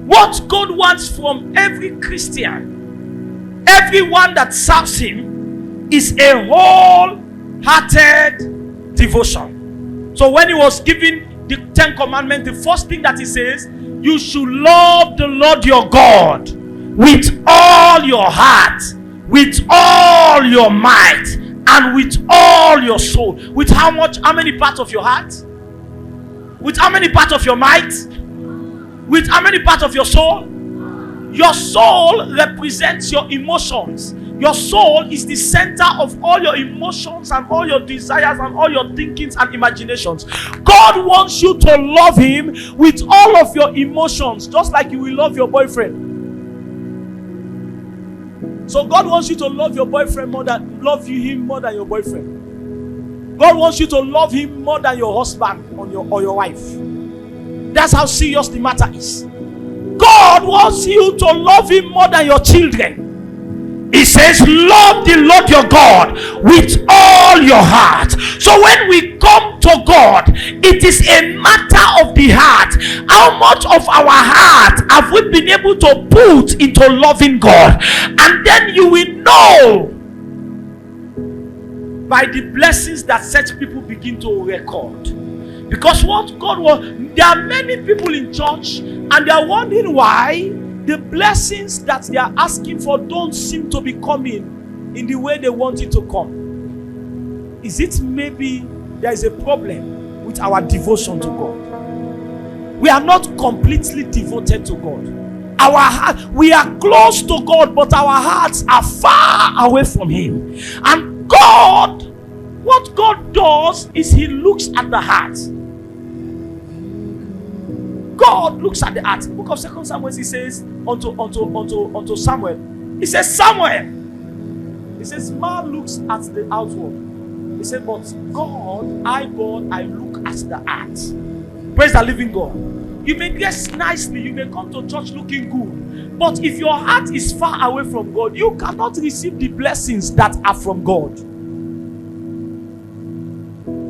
What God wants from every Christian, everyone that serves Him, is a wholehearted devotion. So when He was giving the 10 Commandments, the first thing that He says, you should love the Lord your God with all your heart, with all your might, and with all your soul. With how much? How many parts of your heart? With how many parts of your might? With how many parts of your soul? Your soul represents your emotions. Your soul is the center of all your emotions and all your desires and all your thinkings and imaginations. God wants you to love Him with all of your emotions, just like you will love your boyfriend. So God wants you to love your boyfriend more than him more than your boyfriend. God wants you to love Him more than your husband or your wife. That's how serious the matter is. God wants you to love Him more than your children. He says, love the Lord your God with all your heart. So when we come to God, it is a matter of the heart. How much of our heart have we been able to put into loving God? And then you will know by the blessings that such people begin to record. Because what God wants, there are many people in church and they are wondering why the blessings that they are asking for don't seem to be coming in the way they want it to come. Is it maybe there is a problem with our devotion to God? We are not completely devoted to God. Our heart, we are close to God, but our hearts are far away from Him. And God, what God does is He looks at the heart. God looks at the heart. The book of 2 Samuel, He says unto Samuel, He says, Samuel, He says, man looks at the outward. He said, but God, I look at the heart. Praise the living God. You may dress nicely, you may come to church looking good, but if your heart is far away from God, you cannot receive the blessings that are from God.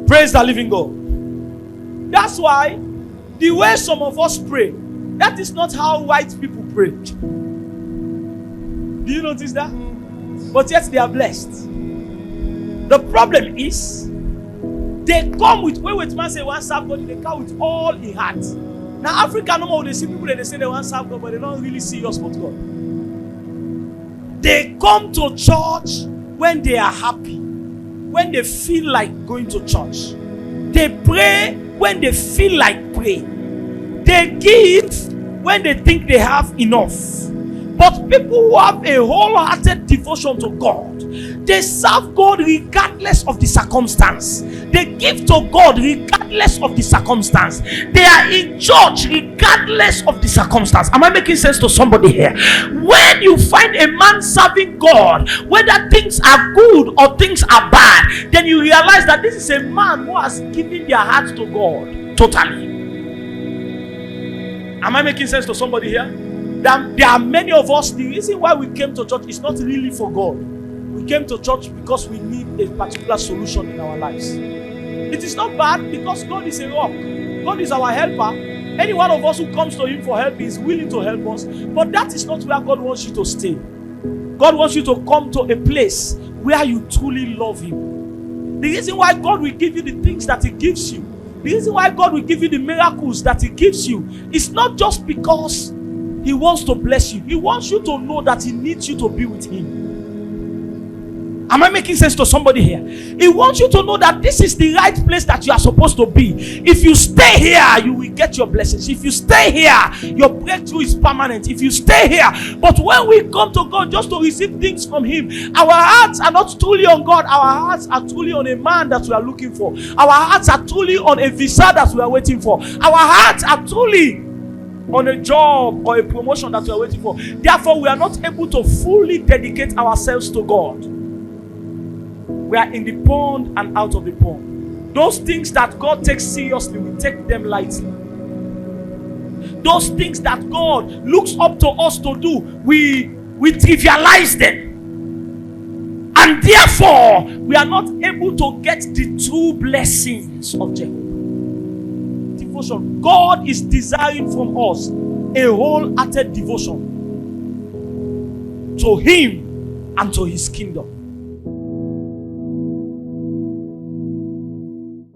Praise the living God. That's why the way some of us pray, that is not how white people pray. Do you notice that? But yet they are blessed. The problem is, they come with, when man say one serve God, they come with all in heart. Now Africa, no more, they see people that they say they want to serve God, but they don't really serious with God. They come to church when they are happy, when they feel like going to church. They pray when they feel like praying. They give when they think they have enough. But people who have a wholehearted devotion to God, they serve God regardless of the circumstance. They give to God regardless of the circumstance. They are in church regardless of the circumstance. Am I making sense to somebody here? When you find a man serving God, whether things are good or things are bad, then you realize that this is a man who has given their heart to God totally. Am I making sense to somebody here? There are many of us, the reason why we came to church is not really for God. We came to church because we need a particular solution in our lives. It is not bad because God is a rock. God is our helper. Any one of us who comes to Him for help is willing to help us. But that is not where God wants you to stay. God wants you to come to a place where you truly love Him. The reason why God will give you the things that He gives you, the reason why God will give you the miracles that He gives you, is not just because He wants to bless you. He wants you to know that He needs you to be with Him. Am I making sense to somebody here? He wants you to know that this is the right place that you are supposed to be. If you stay here, you will get your blessings. If you stay here, your breakthrough is permanent. If you stay here. But when we come to God just to receive things from Him, our hearts are not truly on God. Our hearts are truly on a man that we are looking for. Our hearts are truly on a visa that we are waiting for. Our hearts are truly on a job or a promotion that we are waiting for. Therefore, we are not able to fully dedicate ourselves to God. We are in the pond and out of the pond. Those things that God takes seriously, we take them lightly. Those things that God looks up to us to do, we trivialize them. And therefore, we are not able to get the true blessings of Jacob. Devotion. God is desiring from us a wholehearted devotion to Him and to His kingdom.